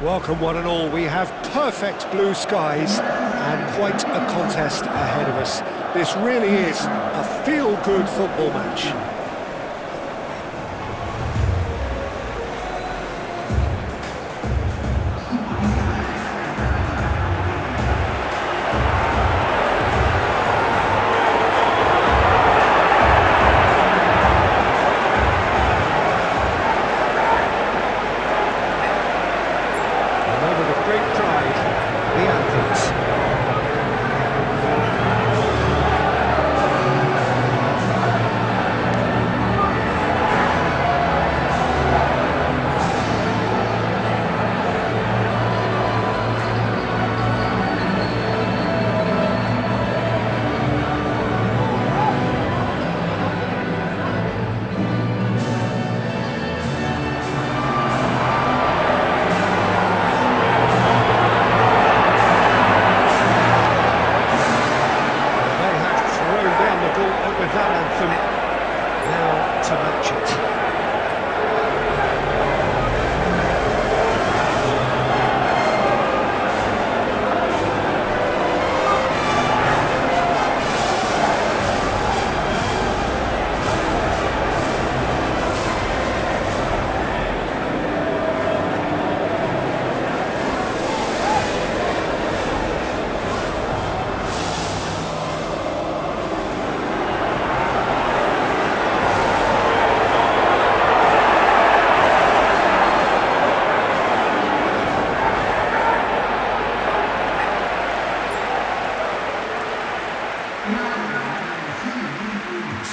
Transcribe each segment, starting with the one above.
Welcome one and all. We have perfect blue skies and quite a contest ahead of us. This really is a feel-good football match. Great pride, the anthems. With that anthem, now to match it.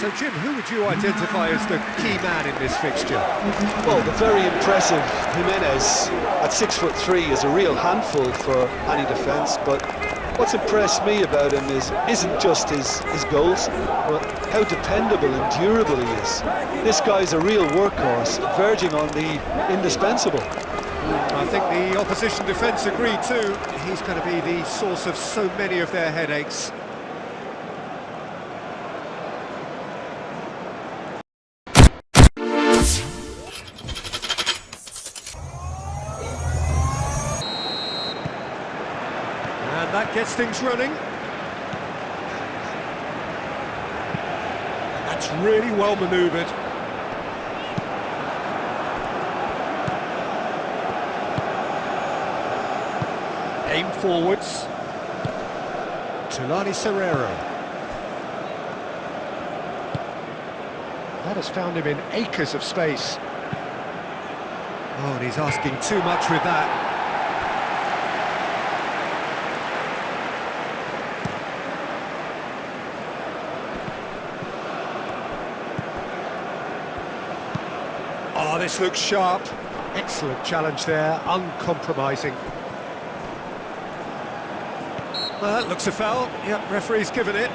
So Jim, who would you identify as the key man in this fixture? Well, the very impressive Jimenez at 6'3" is a real handful for any defence, but what's impressed me about him isn't just his goals, but how dependable and durable he is. This guy's a real workhorse, verging on the indispensable. I think the opposition defence agreed too. He's going to be the source of so many of their headaches. And that gets things running. That's really well manoeuvred. Aim forwards. Tulani Serrero. That has found him in acres of space. Oh, and he's asking too much with that. Oh, this looks sharp. Excellent challenge there, uncompromising. Well, that looks a foul. Yep, referee's given it.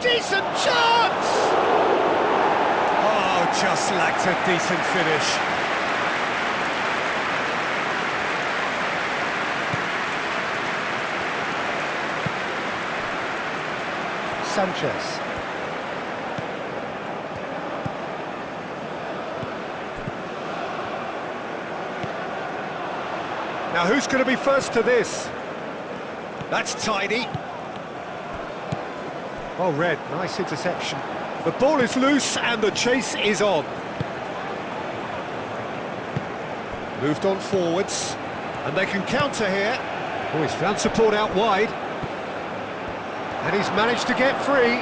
Decent chance! Oh, just lacked a decent finish. Sanchez. Now who's going to be first to this? That's tidy. Oh, Red, nice interception. The ball is loose and the chase is on. Moved on forwards, and they can counter here. Oh, he's found support out wide. And he's managed to get free.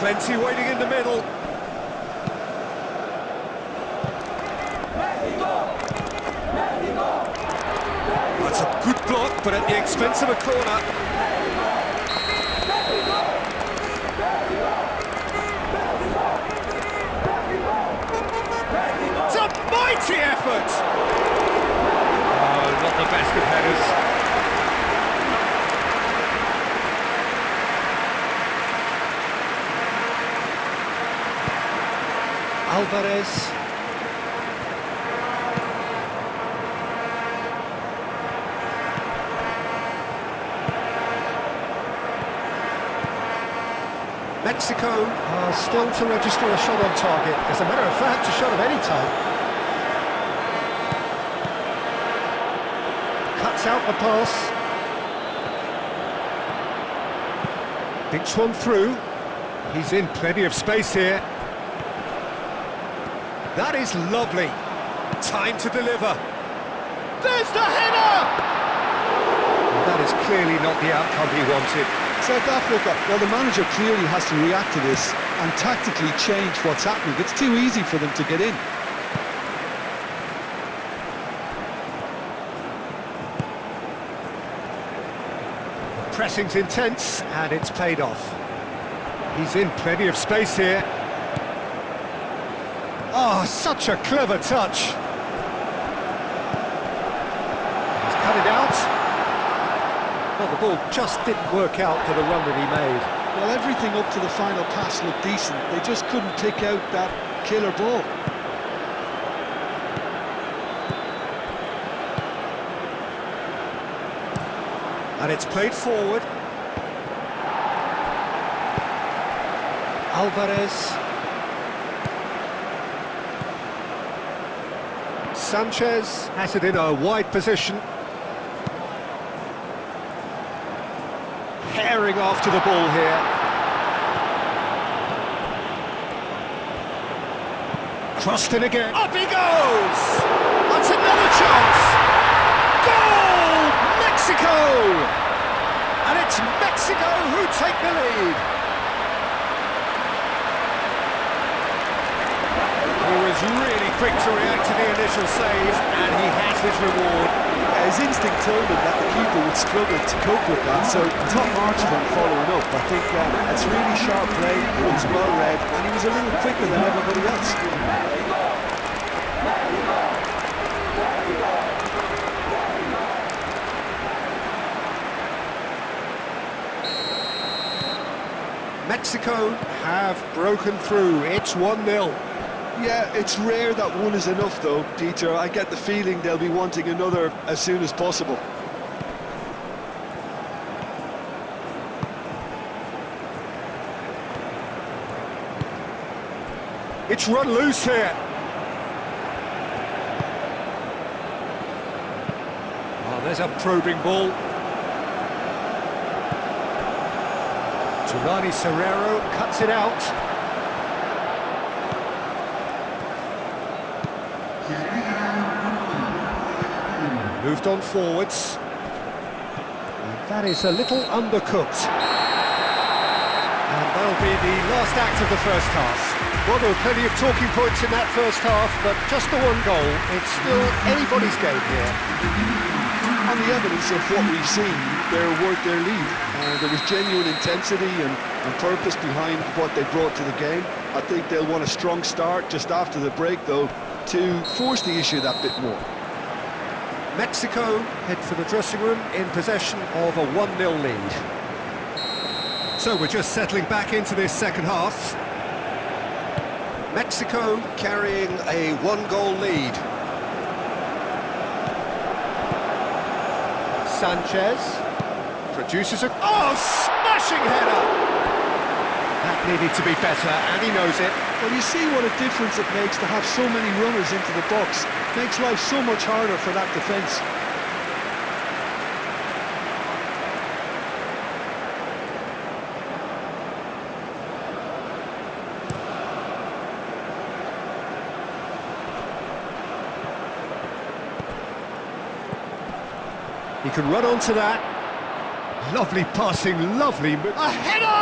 Plenty waiting in the middle. That's a good block, but at the expense of a corner. It's a mighty effort! Oh, not the best of headers. Alvarez. Mexico are still to register a shot on target. As a matter of fact, a shot of any type. Cuts out the pass. Thinks one through. He's in plenty of space here. That is lovely. Time to deliver. There's the header! Well, that is clearly not the outcome he wanted. South Africa, well, the manager clearly has to react to this and tactically change what's happening. It's too easy for them to get in. Pressing's intense, and it's paid off. He's in plenty of space here. Oh, such a clever touch. He's cut it out. Well, the ball just didn't work out for the run that he made. Well, everything up to the final pass looked decent. They just couldn't pick out that killer ball. And it's played forward. Alvarez. Sanchez has it in a wide position. Herring after the ball here. Crossed in again. Up he goes! That's another chance! Goal! Mexico! And it's Mexico who take the lead. He was really quick to react to the initial save, and he has his reward. His instinct told him that the keeper would struggle to cope with that, so top marks for him following up. I think it's really sharp play, it was well read, and he was a little quicker than everybody else. Mexico have broken through. It's 1-0. Yeah, it's rare that one is enough though, Dieter. I get the feeling they'll be wanting another as soon as possible. It's run loose here. Oh, there's a probing ball. Giovanni Serrero cuts it out. Moved on forwards. And that is a little undercooked. And that'll be the last act of the first half. Well, there were plenty of talking points in that first half, but just the one goal. It's still anybody's game here. On the evidence of what we've seen, they're worth their lead. There was genuine intensity and purpose behind what they brought to the game. I think they'll want a strong start just after the break, though, to force the issue that bit more. Mexico head for the dressing room in possession of a 1-0 lead. So we're just settling back into this second half. Mexico carrying a 1-goal lead. Sanchez produces a... Oh, smashing header! That needed to be better, and he knows it. Well, you see what a difference it makes to have so many runners into the box. Makes life so much harder for that defence. He can run onto that. Lovely passing, lovely... A header!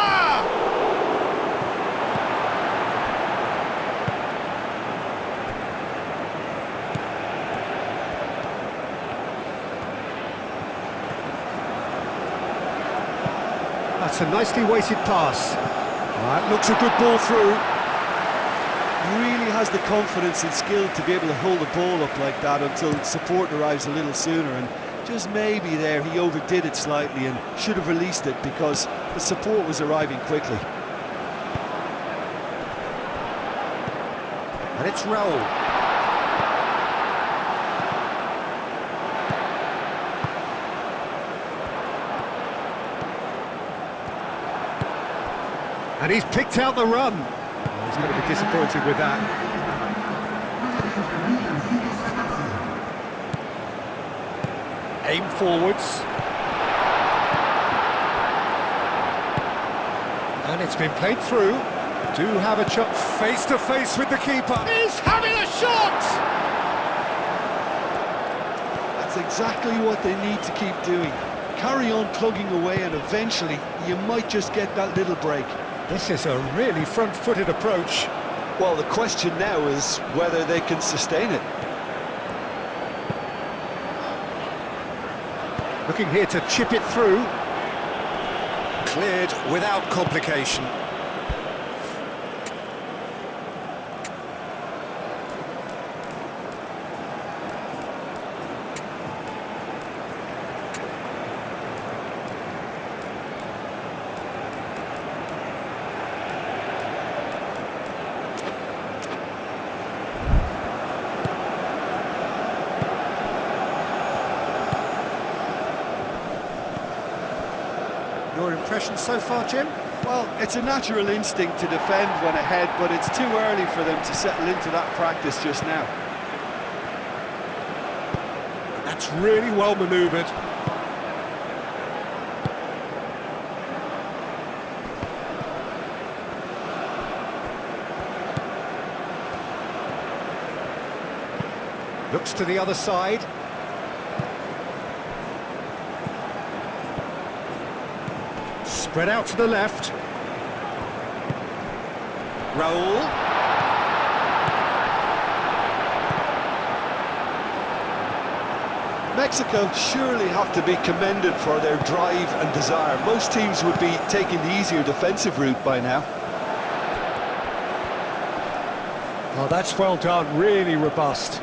That's a nicely weighted pass. That looks a good ball through. Really has the confidence and skill to be able to hold the ball up like that until support arrives a little sooner, and just maybe there he overdid it slightly and should have released it because the support was arriving quickly. And it's Raul. And he's picked out the run. Oh, he's going to be disappointed with that. Aim forwards. And it's been played through. Do have a shot face to face with the keeper. He's having a shot! That's exactly what they need to keep doing. Carry on plugging away and eventually you might just get that little break. This is a really front-footed approach. Well, the question now is whether they can sustain it. Looking here to chip it through. Cleared without complication. Your impression so far, Jim? Well, it's a natural instinct to defend when ahead, but it's too early for them to settle into that practice just now. That's really well manoeuvred. Looks to the other side. Spread out to the left. Raul. Mexico surely have to be commended for their drive and desire. Most teams would be taking the easier defensive route by now. Oh, that's well done, really robust.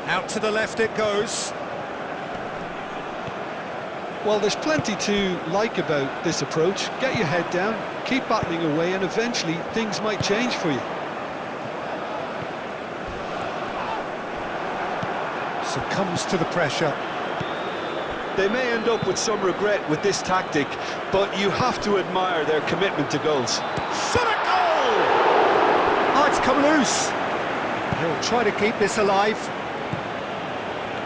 Out to the left it goes. Well, there's plenty to like about this approach. Get your head down, keep battling away, and eventually things might change for you. Succumbs to the pressure. They may end up with some regret with this tactic, but you have to admire their commitment to goals. Shot a goal! Oh, it's come loose. He'll try to keep this alive.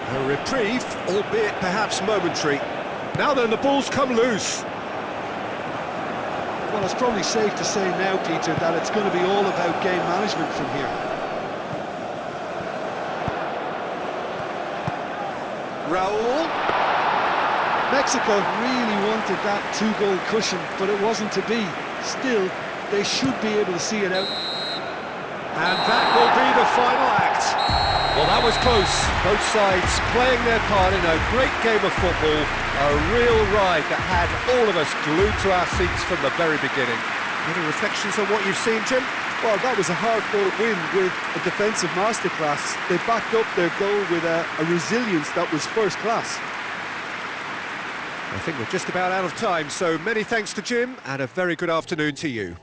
A reprieve, albeit perhaps momentary. Now then, the ball's come loose. Well, it's probably safe to say now, Peter, that it's going to be all about game management from here. Raul. Mexico really wanted that two-goal cushion, but it wasn't to be. Still, they should be able to see it out. And that will be the final act. Well, that was close. Both sides playing their part in a great game of football. A real ride that had all of us glued to our seats from the very beginning. Any reflections on what you've seen, Jim? Well, that was a hard-fought win with a defensive masterclass. They backed up their goal with a resilience that was first class. I think we're just about out of time, so many thanks to Jim, and a very good afternoon to you.